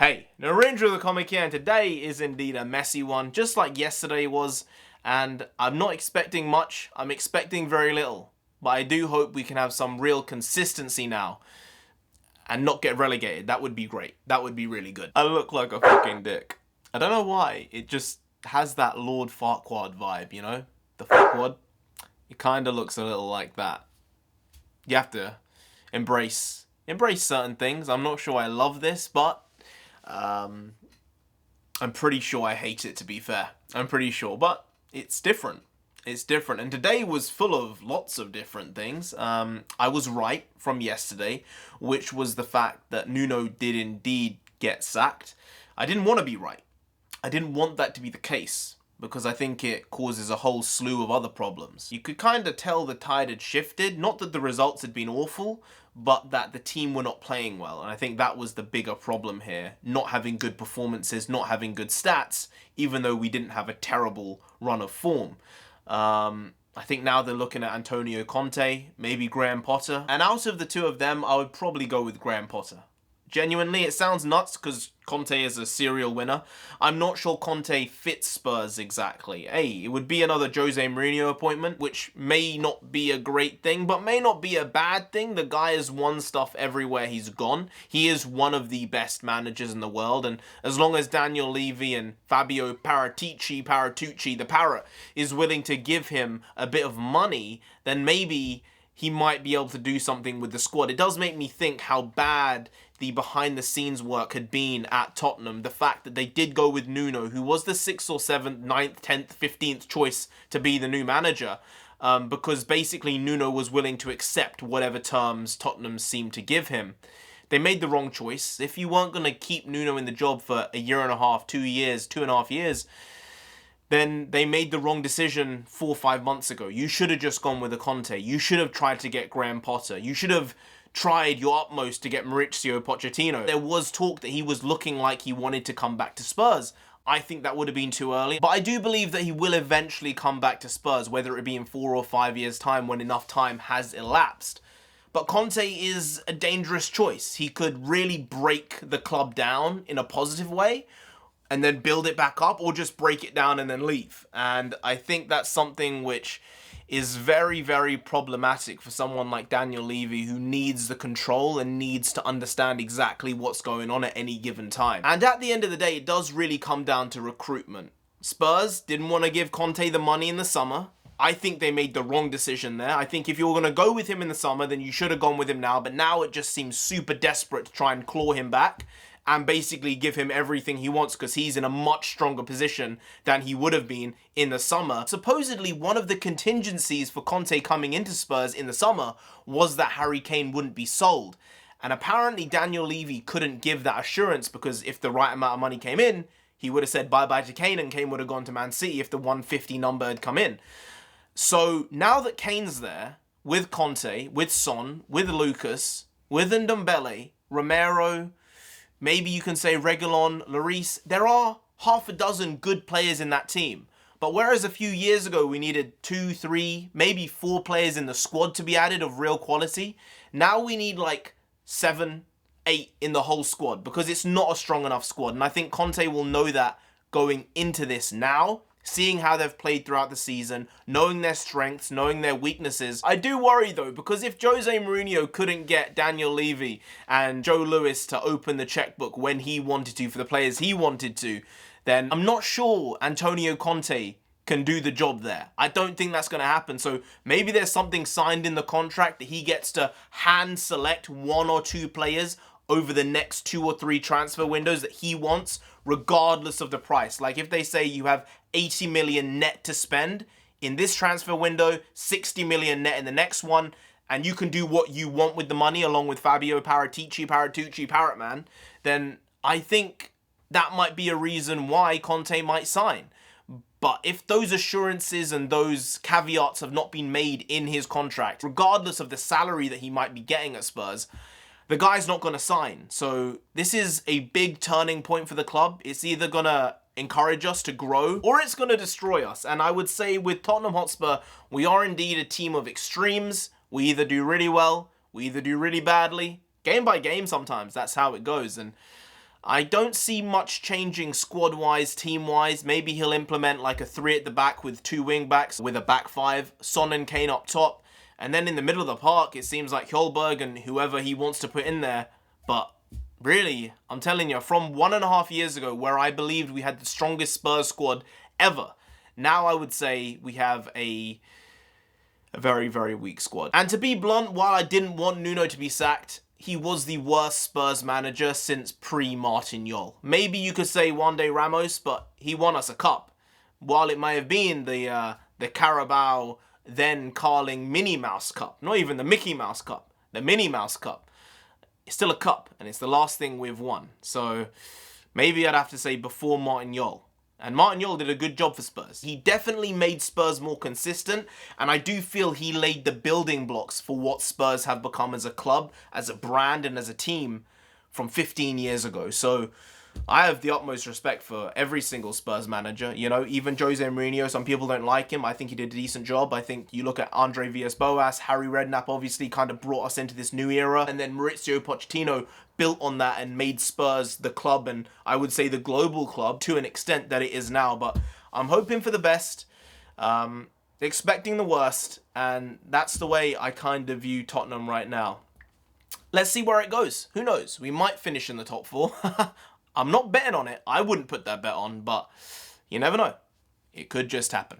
Hey, NarendraTheComic here, and today is indeed a messy one, just like yesterday was, and I'm not expecting much, I'm expecting very little, but I do hope we can have some real consistency now, and not get relegated. That would be great. That would be really good. I look like a fucking dick. I don't know why, it just has that Lord Farquaad vibe, you know? The Farquaad. It kinda looks a little like that. You have to embrace certain things. I'm not sure I love this, but I'm pretty sure I hate it, to be fair. I'm pretty sure, but it's different. It's different, and today was full of lots of different things. I was right from yesterday, which was the fact that Nuno did indeed get sacked. I didn't want to be right. I didn't want that to be the case, because I think it causes a whole slew of other problems. You could kind of tell the tide had shifted, not that the results had been awful, but that the team were not playing well, and I think that was the bigger problem here. Not having good performances, not having good stats, even though we didn't have a terrible run of form. I think now they're looking at Antonio Conte, maybe Graham Potter, and out of the two of them, I would probably go with Graham Potter. Genuinely, it sounds nuts because Conte is a serial winner. I'm not sure Conte fits Spurs exactly. Hey, it would be another Jose Mourinho appointment, which may not be a great thing, but may not be a bad thing. The guy has won stuff everywhere he's gone. He is one of the best managers in the world, and as long as Daniel Levy and Fabio Paratucci, the parrot, is willing to give him a bit of money, then maybe he might be able to do something with the squad. It does make me think how bad the behind-the-scenes work had been at Tottenham. The fact that they did go with Nuno, who was the 6th or 7th, 9th, 10th, 15th choice to be the new manager, because basically Nuno was willing to accept whatever terms Tottenham seemed to give him. They made the wrong choice. If you weren't going to keep Nuno in the job for a year and a half, 2 years, 2.5 years, then they made the wrong decision 4 or 5 months ago. You should have just gone with a Conte. You should have tried to get Graham Potter. You should have tried your utmost to get Mauricio Pochettino. There was talk that he was looking like he wanted to come back to Spurs. I think that would have been too early. But I do believe that he will eventually come back to Spurs, whether it be in 4 or 5 years' time when enough time has elapsed. But Conte is a dangerous choice. He could really break the club down in a positive way, and then build it back up, or just break it down and then leave. And I think that's something which is very, very problematic for someone like Daniel Levy, who needs the control and needs to understand exactly what's going on at any given time. And at the end of the day, it does really come down to recruitment. Spurs didn't want to give Conte the money in the summer. I think they made the wrong decision there. I think if you were going to go with him in the summer, then you should have gone with him now. But now it just seems super desperate to try and claw him back and basically give him everything he wants, because he's in a much stronger position than he would have been in the summer. Supposedly, one of the contingencies for Conte coming into Spurs in the summer was that Harry Kane wouldn't be sold. And apparently Daniel Levy couldn't give that assurance, because if the right amount of money came in, he would have said bye-bye to Kane, and Kane would have gone to Man City if the 150 number had come in. So now that Kane's there, with Conte, with Son, with Lucas, with Ndombele, Romero, maybe you can say Reguilon, Lloris, there are half a dozen good players in that team. But whereas a few years ago we needed 2, 3, maybe 4 players in the squad to be added of real quality, now we need like 7, 8 in the whole squad, because it's not a strong enough squad. And I think Conte will know that going into this now, seeing how they've played throughout the season, knowing their strengths, knowing their weaknesses. I do worry though, because if Jose Mourinho couldn't get Daniel Levy and Joe Lewis to open the checkbook when he wanted to for the players he wanted to, then I'm not sure Antonio Conte can do the job there. I don't think that's going to happen. So maybe there's something signed in the contract that he gets to hand select 1 or 2 players over the next 2 or 3 transfer windows that he wants, regardless of the price. Like if they say you have 80 million net to spend in this transfer window, 60 million net in the next one, and you can do what you want with the money along with Fabio Paratucci, Parrotman, then I think that might be a reason why Conte might sign. But if those assurances and those caveats have not been made in his contract, regardless of the salary that he might be getting at Spurs, the guy's not going to sign. So this is a big turning point for the club. It's either going to encourage us to grow, or it's going to destroy us. And I would say with Tottenham Hotspur, we are indeed a team of extremes. We either do really well, we either do really badly. Game by game sometimes, that's how it goes. And I don't see much changing squad-wise, team-wise. Maybe he'll implement like a 3 at the back with 2 wing-backs with a back 5, Son and Kane up top. And then in the middle of the park, it seems like Højbjerg and whoever he wants to put in there. But really, I'm telling you, from 1.5 years ago, where I believed we had the strongest Spurs squad ever, now I would say we have a very, very weak squad. And to be blunt, while I didn't want Nuno to be sacked, he was the worst Spurs manager since pre-Martin Jol. Maybe you could say one day Ramos, but he won us a cup. While it may have been the Carabao, then Carling Minnie Mouse Cup, not even the Mickey Mouse Cup, the Minnie Mouse Cup. It's still a cup, and it's the last thing we've won. So maybe I'd have to say before Martin Jol. And Martin Jol did a good job for Spurs. He definitely made Spurs more consistent, and I do feel he laid the building blocks for what Spurs have become as a club, as a brand, and as a team from 15 years ago. So I have the utmost respect for every single Spurs manager. You know, even Jose Mourinho, some people don't like him. I think he did a decent job. I think you look at Andre Villas-Boas, Harry Redknapp obviously kind of brought us into this new era. And then Maurizio Pochettino built on that and made Spurs the club, and I would say the global club to an extent that it is now. But I'm hoping for the best, expecting the worst, and that's the way I kind of view Tottenham right now. Let's see where it goes. Who knows? We might finish in the top 4. I'm not betting on it. I wouldn't put that bet on, but you never know. It could just happen.